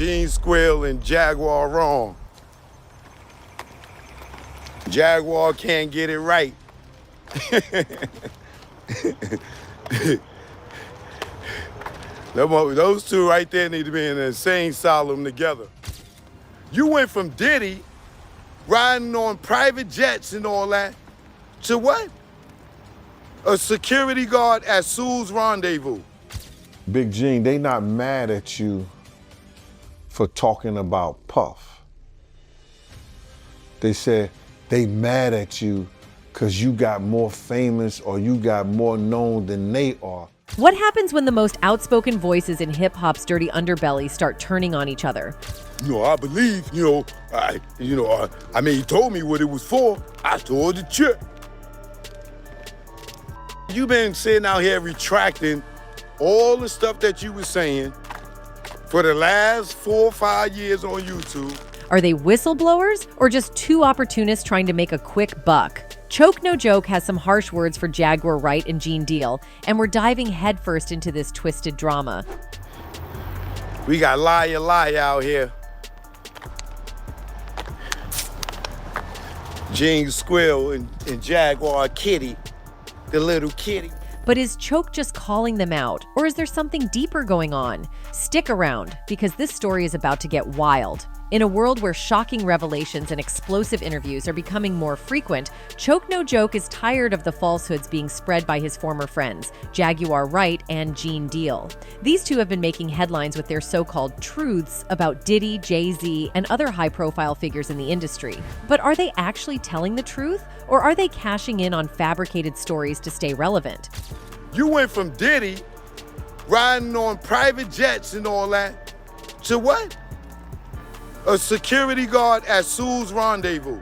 Gene Squill and Jaguar wrong. Jaguar can't get it right. Those two right there need to be in an insane asylum together. You went from Diddy, riding on private jets and all that, to what? A security guard at Sue's Rendezvous. Big Gene, they not mad at you for talking about Puff. They said they mad at you because you got more famous or you got more known than they are. What happens when the most outspoken voices in hip-hop's dirty underbelly start turning on each other? I believe, he told me what it was for. I told the chick. You've been sitting out here retracting all the stuff that you were saying for the last 4 or 5 years on YouTube. Are they whistleblowers or just two opportunists trying to make a quick buck? Choke No Joke has some harsh words for Jaguar Wright and Gene Deal, and we're diving headfirst into this twisted drama. We got liar out here. Gene Squill and Jaguar Kitty, the little kitty. But is Choke just calling them out, or is there something deeper going on? Stick around, because this story is about to get wild. In a world where shocking revelations and explosive interviews are becoming more frequent, Choke No Joke is tired of the falsehoods being spread by his former friends, Jaguar Wright and Gene Deal. These two have been making headlines with their so-called truths about Diddy, Jay-Z, and other high-profile figures in the industry. But are they actually telling the truth, or are they cashing in on fabricated stories to stay relevant? You went from Diddy, riding on private jets and all that, to what? A security guard at Sue's Rendezvous.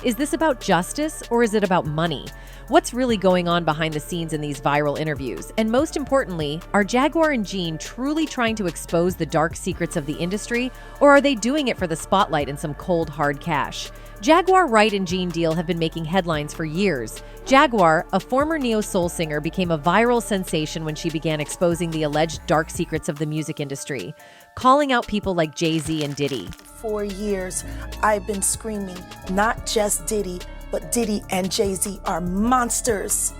Is this about justice, or is it about money? What's really going on behind the scenes in these viral interviews? And most importantly, are Jaguar and Gene truly trying to expose the dark secrets of the industry, or are they doing it for the spotlight and some cold, hard cash? Jaguar Wright and Gene Deal have been making headlines for years. Jaguar, a former neo-soul singer, became a viral sensation when she began exposing the alleged dark secrets of the music industry, calling out people like Jay-Z and Diddy. For years, I've been screaming, not just Diddy, but Diddy and Jay-Z are monsters.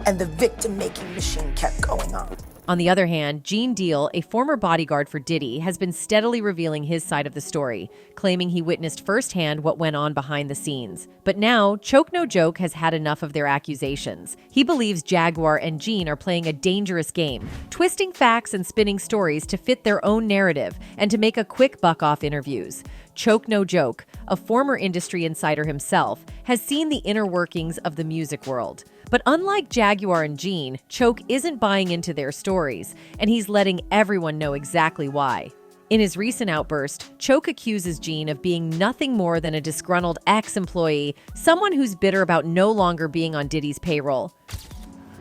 And the victim-making machine kept going on. On the other hand, Gene Deal, a former bodyguard for Diddy, has been steadily revealing his side of the story, claiming he witnessed firsthand what went on behind the scenes. But now, Choke No Joke has had enough of their accusations. He believes Jaguar and Gene are playing a dangerous game, twisting facts and spinning stories to fit their own narrative and to make a quick buck off interviews. Choke No Joke, a former industry insider himself, has seen the inner workings of the music world. But unlike Jaguar and Gene, Choke isn't buying into their stories, and he's letting everyone know exactly why. In his recent outburst, Choke accuses Gene of being nothing more than a disgruntled ex-employee, someone who's bitter about no longer being on Diddy's payroll.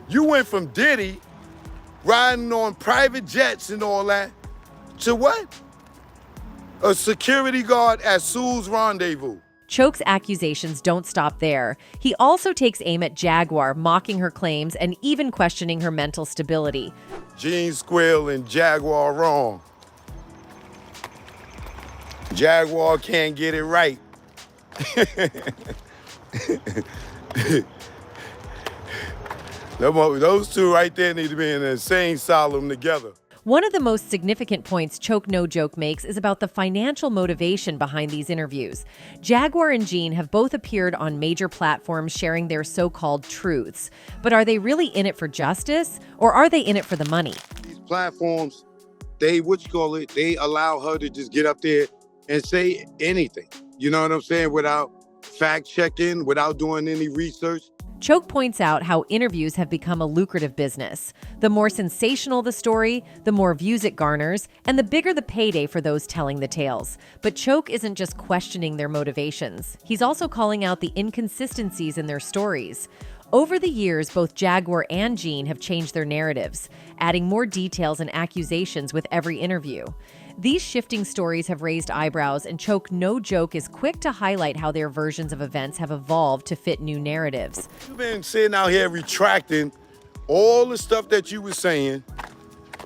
You went from Diddy, riding on private jets and all that, to what? A security guard at Sue's Rendezvous. Choke's accusations don't stop there. He also takes aim at Jaguar, mocking her claims and even questioning her mental stability. Gene Squill and Jaguar wrong. Jaguar can't get it right. Those two right there need to be in an insane asylum together. One of the most significant points Choke No Joke makes is about the financial motivation behind these interviews. Jaguar and Gene have both appeared on major platforms sharing their so-called truths. But are they really in it for justice, or are they in it for the money? These platforms, they allow her to just get up there and say anything. You know what I'm saying? Without fact-checking, without doing any research. Choke points out how interviews have become a lucrative business. The more sensational the story, the more views it garners, and the bigger the payday for those telling the tales. But Choke isn't just questioning their motivations. He's also calling out the inconsistencies in their stories. Over the years, both Jaguar and Gene have changed their narratives, adding more details and accusations with every interview. These shifting stories have raised eyebrows, and Choke No Joke is quick to highlight how their versions of events have evolved to fit new narratives. You've been sitting out here retracting all the stuff that you were saying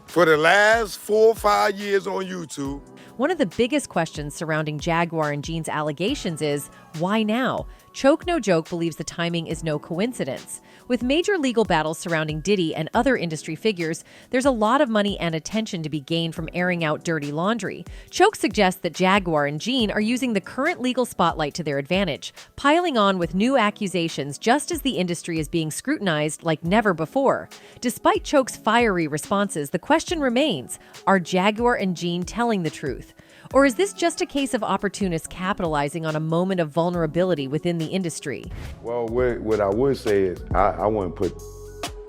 for the last 4 or 5 years on YouTube. One of the biggest questions surrounding Jaguar and Gene's allegations is, why now? Choke No Joke believes the timing is no coincidence. With major legal battles surrounding Diddy and other industry figures, there's a lot of money and attention to be gained from airing out dirty laundry. Choke suggests that Jaguar and Gene are using the current legal spotlight to their advantage, piling on with new accusations just as the industry is being scrutinized like never before. Despite Choke's fiery responses, the question remains, are Jaguar and Gene telling the truth? Or is this just a case of opportunists capitalizing on a moment of vulnerability within the industry? Well, what I would say is I wouldn't put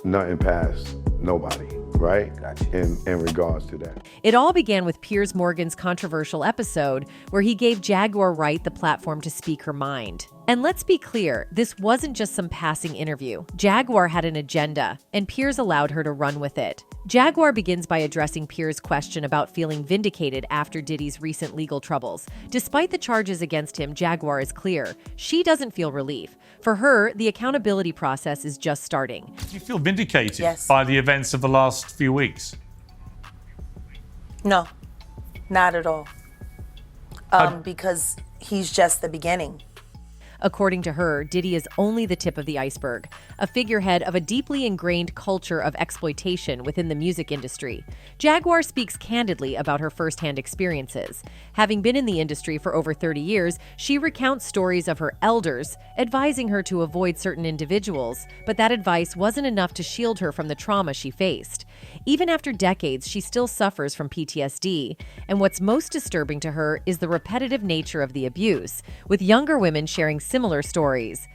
nothing past nobody, right? In regards to that. It all began with Piers Morgan's controversial episode where he gave Jaguar Wright the platform to speak her mind. And let's be clear, this wasn't just some passing interview. Jaguar had an agenda, and Piers allowed her to run with it. Jaguar begins by addressing Piers' question about feeling vindicated after Diddy's recent legal troubles. Despite the charges against him, Jaguar is clear. She doesn't feel relief. For her, the accountability process is just starting. Do you feel vindicated Yes. by the events of the last few weeks? No, not at all. Because he's just the beginning. According to her, Diddy is only the tip of the iceberg, a figurehead of a deeply ingrained culture of exploitation within the music industry. Jaguar speaks candidly about her firsthand experiences. Having been in the industry for over 30 years, she recounts stories of her elders, advising her to avoid certain individuals, but that advice wasn't enough to shield her from the trauma she faced. Even after decades, she still suffers from PTSD, and what's most disturbing to her is the repetitive nature of the abuse, with younger women sharing similar stories.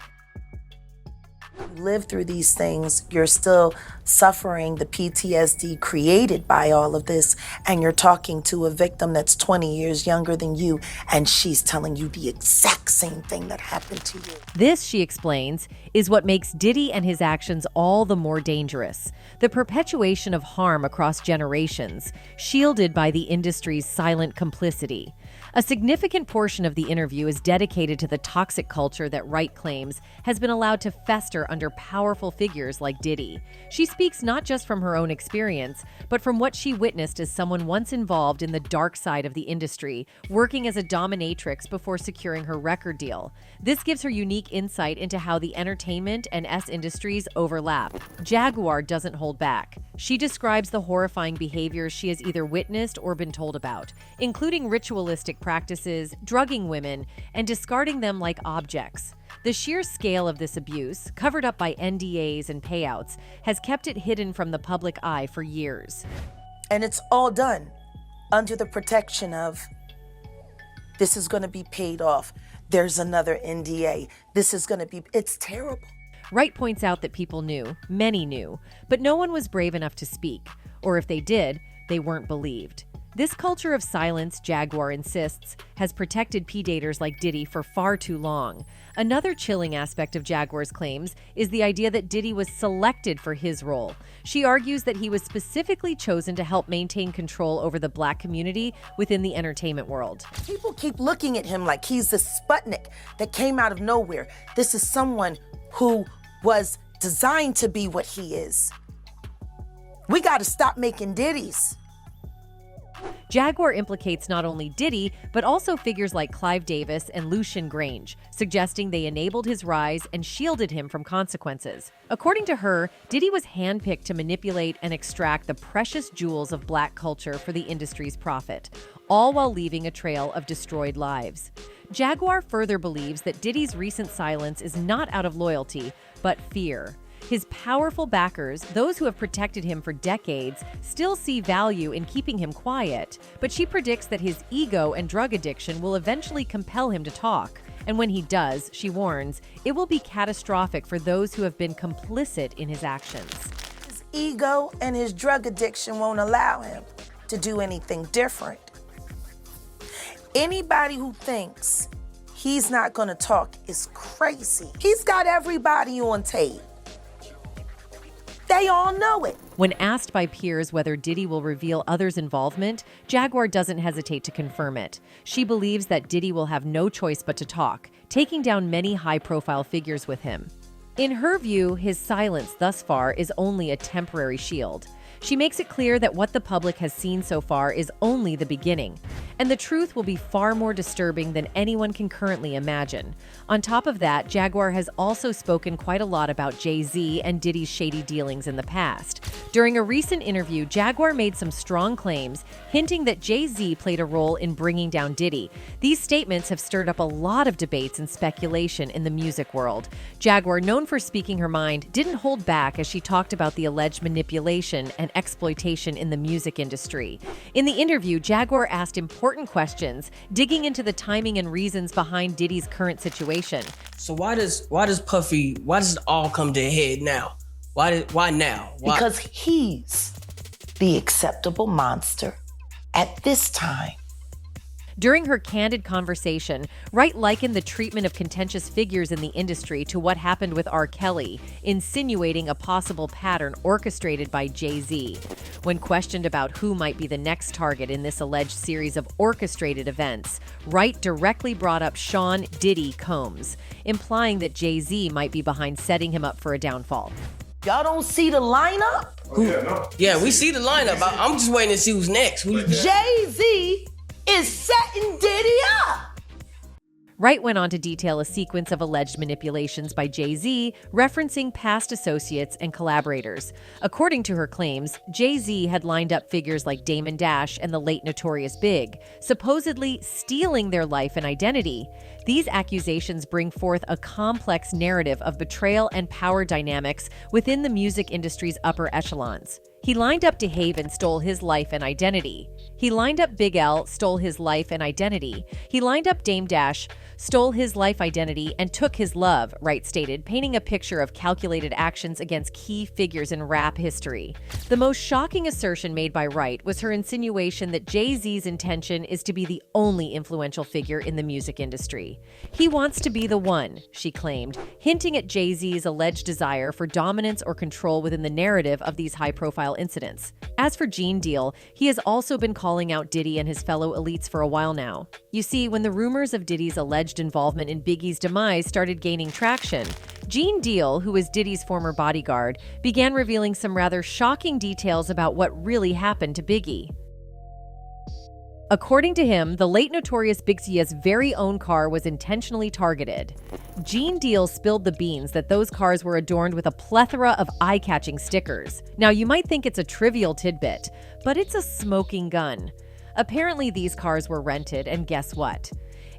You live through these things, you're still suffering the PTSD created by all of this, and you're talking to a victim that's 20 years younger than you, and she's telling you the exact same thing that happened to you. This, she explains, is what makes Diddy and his actions all the more dangerous. The perpetuation of harm across generations, shielded by the industry's silent complicity. A significant portion of the interview is dedicated to the toxic culture that Wright claims has been allowed to fester under powerful figures like Diddy. She speaks not just from her own experience, but from what she witnessed as someone once involved in the dark side of the industry, working as a dominatrix before securing her record deal. This gives her unique insight into how the entertainment and S industries overlap. Jaguar doesn't hold back. She describes the horrifying behaviors she has either witnessed or been told about, including ritualistic practices, drugging women, and discarding them like objects. The sheer scale of this abuse, covered up by NDAs and payouts, has kept it hidden from the public eye for years. And it's all done under the protection of, this is going to be paid off. There's another NDA. This is going to be, it's terrible. Wright points out that people knew, many knew, but no one was brave enough to speak, or if they did, they weren't believed. This culture of silence, Jaguar insists, has protected P-daters like Diddy for far too long. Another chilling aspect of Jaguar's claims is the idea that Diddy was selected for his role. She argues that he was specifically chosen to help maintain control over the Black community within the entertainment world. People keep looking at him like he's the Sputnik that came out of nowhere. This is someone who was designed to be what he is. We got to stop making Diddy's. Jaguar implicates not only Diddy, but also figures like Clive Davis and Lucian Grange, suggesting they enabled his rise and shielded him from consequences. According to her, Diddy was handpicked to manipulate and extract the precious jewels of Black culture for the industry's profit, all while leaving a trail of destroyed lives. Jaguar further believes that Diddy's recent silence is not out of loyalty, but fear. His powerful backers, those who have protected him for decades, still see value in keeping him quiet, but she predicts that his ego and drug addiction will eventually compel him to talk. And when he does, she warns, it will be catastrophic for those who have been complicit in his actions. His ego and his drug addiction won't allow him to do anything different. Anybody who thinks he's not gonna talk is crazy. He's got everybody on tape. They all know it. When asked by Piers whether Diddy will reveal others' involvement, Jaguar doesn't hesitate to confirm it. She believes that Diddy will have no choice but to talk, taking down many high-profile figures with him. In her view, his silence thus far is only a temporary shield. She makes it clear that what the public has seen so far is only the beginning, and the truth will be far more disturbing than anyone can currently imagine. On top of that, Jaguar has also spoken quite a lot about Jay-Z and Diddy's shady dealings in the past. During a recent interview, Jaguar made some strong claims, hinting that Jay-Z played a role in bringing down Diddy. These statements have stirred up a lot of debates and speculation in the music world. Jaguar, known for speaking her mind, didn't hold back as she talked about the alleged manipulation and exploitation in the music industry. In the interview, Jaguar asked important questions, digging into the timing and reasons behind Diddy's current situation. So why does it all come to a head now? Why now? Why? Because he's the acceptable monster at this time. During her candid conversation, Wright likened the treatment of contentious figures in the industry to what happened with R. Kelly, insinuating a possible pattern orchestrated by Jay-Z. When questioned about who might be the next target in this alleged series of orchestrated events, Wright directly brought up Sean "Diddy" Combs, implying that Jay-Z might be behind setting him up for a downfall. Y'all don't see the lineup? Yeah, we see the lineup. I'm just waiting to see who's next. Jay-Z is setting Diddy up. Wright went on to detail a sequence of alleged manipulations by Jay-Z, referencing past associates and collaborators. According to her claims, Jay-Z had lined up figures like Damon Dash and the late Notorious Big, supposedly stealing their life and identity. These accusations bring forth a complex narrative of betrayal and power dynamics within the music industry's upper echelons. He lined up DeHave and stole his life and identity. He lined up Big L, stole his life and identity. He lined up Dame Dash, stole his life identity, and took his love, Wright stated, painting a picture of calculated actions against key figures in rap history. The most shocking assertion made by Wright was her insinuation that Jay-Z's intention is to be the only influential figure in the music industry. He wants to be the one, she claimed, hinting at Jay-Z's alleged desire for dominance or control within the narrative of these high-profile incidents. As for Gene Deal, he has also been calling out Diddy and his fellow elites for a while now. You see, when the rumors of Diddy's alleged involvement in Biggie's demise started gaining traction, Gene Deal, who is Diddy's former bodyguard, began revealing some rather shocking details about what really happened to Biggie. According to him, the late Notorious Big's very own car was intentionally targeted. Gene Deal spilled the beans that those cars were adorned with a plethora of eye-catching stickers. Now, you might think it's a trivial tidbit, but it's a smoking gun. Apparently, these cars were rented, and guess what?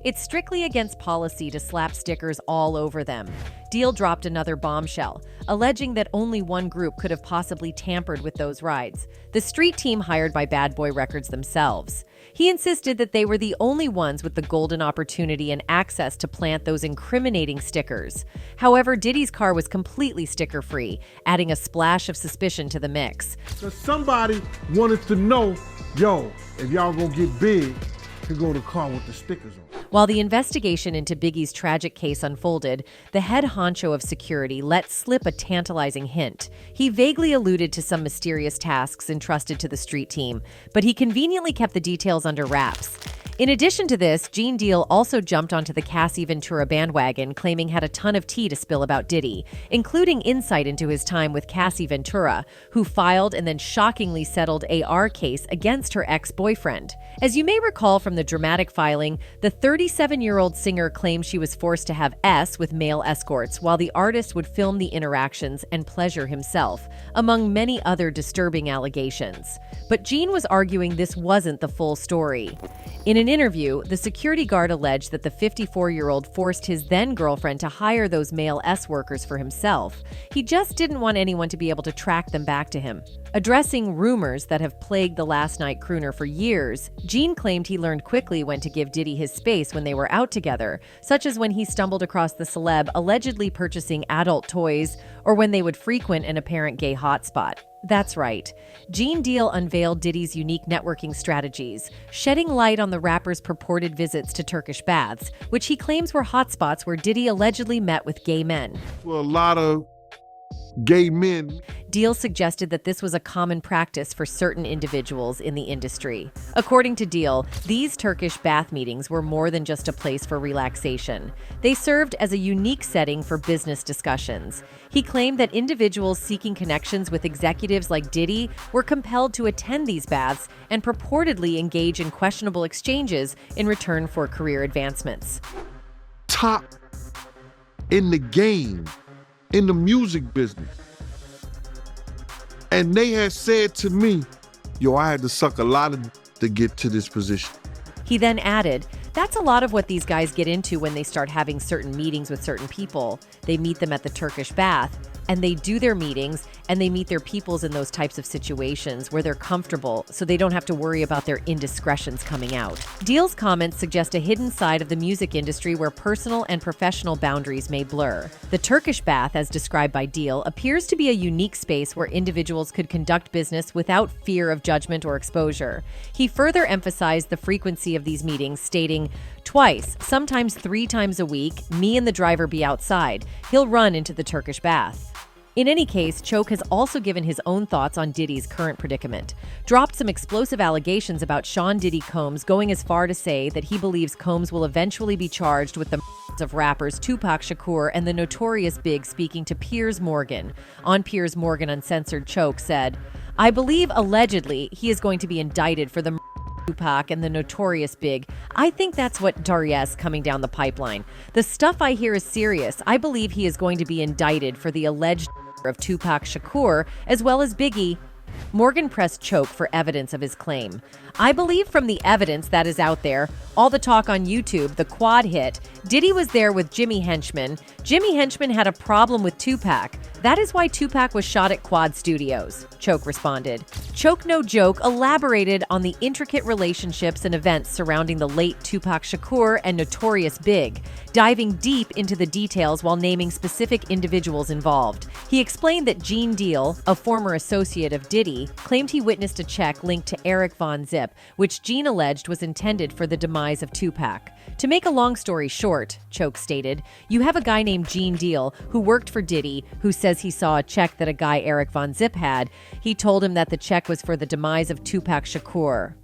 It's strictly against policy to slap stickers all over them. Deal dropped another bombshell, alleging that only one group could have possibly tampered with those rides, the street team hired by Bad Boy Records themselves. He insisted that they were the only ones with the golden opportunity and access to plant those incriminating stickers. However, Diddy's car was completely sticker-free, adding a splash of suspicion to the mix. So somebody wanted to know, yo, if y'all gonna get big, to go to the car with the stickers on. While the investigation into Biggie's tragic case unfolded, the head honcho of security let slip a tantalizing hint. He vaguely alluded to some mysterious tasks entrusted to the street team, but he conveniently kept the details under wraps. In addition to this, Gene Deal also jumped onto the Cassie Ventura bandwagon, claiming had a ton of tea to spill about Diddy, including insight into his time with Cassie Ventura, who filed and then shockingly settled AR case against her ex-boyfriend. As you may recall from the dramatic filing, the 37-year-old singer claimed she was forced to have S with male escorts while the artist would film the interactions and pleasure himself, among many other disturbing allegations. But Gene was arguing this wasn't the full story. In an interview, the security guard alleged that the 54-year-old forced his then-girlfriend to hire those male S-workers for himself. He just didn't want anyone to be able to track them back to him. Addressing rumors that have plagued the Last Night crooner for years, Gene claimed he learned quickly when to give Diddy his space when they were out together, such as when he stumbled across the celeb allegedly purchasing adult toys or when they would frequent an apparent gay hotspot. That's right. Gene Deal unveiled Diddy's unique networking strategies, shedding light on the rapper's purported visits to Turkish baths, which he claims were hotspots where Diddy allegedly met with gay men. Well, a lot of gay men. Deal suggested that this was a common practice for certain individuals in the industry. According to Deal, these Turkish bath meetings were more than just a place for relaxation. They served as a unique setting for business discussions. He claimed that individuals seeking connections with executives like Diddy were compelled to attend these baths and purportedly engage in questionable exchanges in return for career advancements. Top in the game, in the music business. And they had said to me, yo, I had to suck a lot of to get to this position. He then added, that's a lot of what these guys get into when they start having certain meetings with certain people. They meet them at the Turkish bath, and they do their meetings, and they meet their peoples in those types of situations where they're comfortable, so they don't have to worry about their indiscretions coming out. Deal's comments suggest a hidden side of the music industry where personal and professional boundaries may blur. The Turkish bath, as described by Deal, appears to be a unique space where individuals could conduct business without fear of judgment or exposure. He further emphasized the frequency of these meetings, stating, twice, sometimes 3 times a week, me and the driver be outside. He'll run into the Turkish bath. In any case, Choke has also given his own thoughts on Diddy's current predicament, dropped some explosive allegations about Sean Diddy Combs, going as far to say that he believes Combs will eventually be charged with the of rappers Tupac Shakur and the Notorious Big. Speaking to Piers Morgan. On Piers Morgan Uncensored, Choke said, I believe allegedly he is going to be indicted for the Tupac and the Notorious Big. I think that's what DIDDY'S coming down the pipeline. The stuff I hear is serious. I believe he is going to be indicted for the alleged of Tupac Shakur as well as Biggie. Morgan pressed Choke for evidence of his claim. I believe from the evidence that is out there, all the talk on YouTube, the Quad hit, Diddy was there with Jimmy Henchman. Jimmy Henchman had a problem with Tupac. That is why Tupac was shot at Quad Studios, Choke responded. Choke No Joke elaborated on the intricate relationships and events surrounding the late Tupac Shakur and Notorious Big, diving deep into the details while naming specific individuals involved. He explained that Gene Deal, a former associate of Diddy, claimed he witnessed a check linked to Eric Von Zip, which Gene alleged was intended for the demise of Tupac. To make a long story short, Choke stated, you have a guy named Gene Deal who worked for Diddy who says he saw a check that a guy Eric Von Zip had. He told him that the check was for the demise of Tupac Shakur.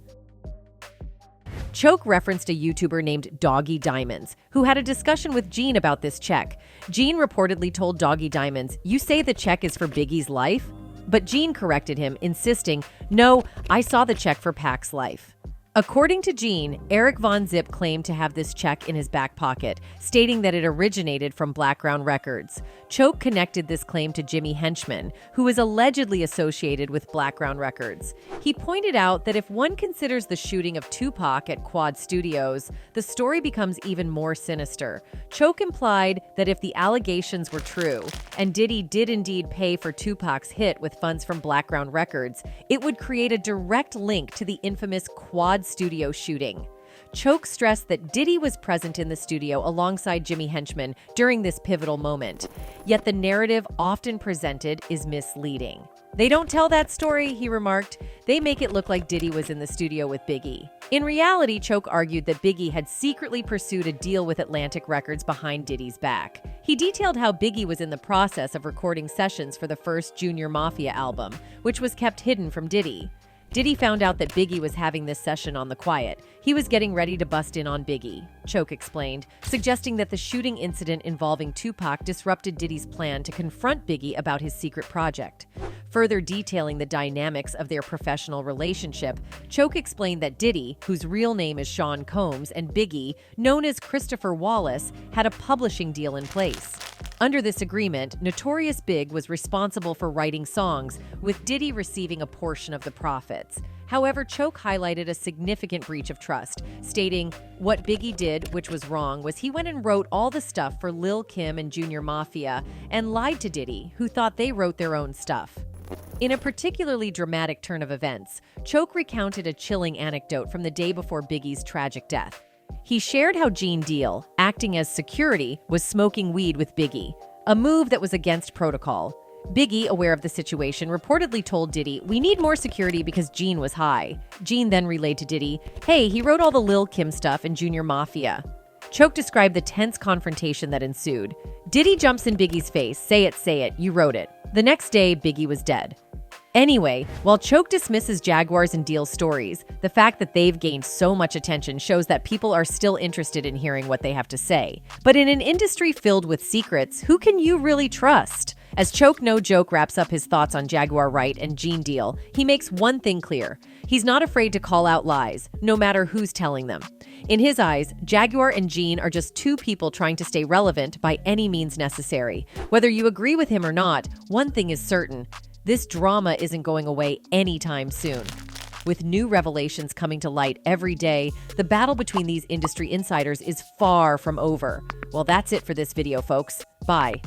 Choke referenced a YouTuber named Doggy Diamonds, who had a discussion with Gene about this check. Gene reportedly told Doggy Diamonds, you say the check is for Biggie's life? But Gene corrected him, insisting, no, I saw the check for Pac's life. According to Gene, Eric Von Zip claimed to have this check in his back pocket, stating that it originated from Blackground Records. Choke connected this claim to Jimmy Henchman, who is allegedly associated with Blackground Records. He pointed out that if one considers the shooting of Tupac at Quad Studios, the story becomes even more sinister. Choke implied that if the allegations were true, and Diddy did indeed pay for Tupac's hit with funds from Blackground Records, it would create a direct link to the infamous Quad Studio shooting. Choke stressed that Diddy was present in the studio alongside Jimmy Henchman during this pivotal moment. Yet the narrative often presented is misleading. They don't tell that story, he remarked. They make it look like Diddy was in the studio with Biggie. In reality, Choke argued that Biggie had secretly pursued a deal with Atlantic Records behind Diddy's back. He detailed how Biggie was in the process of recording sessions for the first Junior Mafia album, which was kept hidden from Diddy. Diddy found out that Biggie was having this session on the quiet. He was getting ready to bust in on Biggie, Choke explained, suggesting that the shooting incident involving Tupac disrupted Diddy's plan to confront Biggie about his secret project. Further detailing the dynamics of their professional relationship, Choke explained that Diddy, whose real name is Sean Combs, and Biggie, known as Christopher Wallace, had a publishing deal in place. Under this agreement, Notorious Big was responsible for writing songs, with Diddy receiving a portion of the profits. However, Choke highlighted a significant breach of trust, stating, what Biggie did, which was wrong, was he went and wrote all the stuff for Lil' Kim and Junior Mafia and lied to Diddy, who thought they wrote their own stuff. In a particularly dramatic turn of events, Choke recounted a chilling anecdote from the day before Biggie's tragic death. He shared how Gene Deal, acting as security, was smoking weed with Biggie, a move that was against protocol. Biggie, aware of the situation, reportedly told Diddy, we need more security because Gene was high. Gene then relayed to Diddy, hey, he wrote all the Lil' Kim stuff in Junior Mafia. Choke described the tense confrontation that ensued. Diddy jumps in Biggie's face, say it, you wrote it. The next day, Biggie was dead. Anyway, while Choke dismisses Jaguars and Deal's stories, the fact that they've gained so much attention shows that people are still interested in hearing what they have to say. But in an industry filled with secrets, who can you really trust? As Choke No Joke wraps up his thoughts on Jaguar Wright and Gene Deal, he makes one thing clear. He's not afraid to call out lies, no matter who's telling them. In his eyes, Jaguar and Gene are just two people trying to stay relevant by any means necessary. Whether you agree with him or not, one thing is certain. This drama isn't going away anytime soon. With new revelations coming to light every day, the battle between these industry insiders is far from over. Well, that's it for this video, folks. Bye.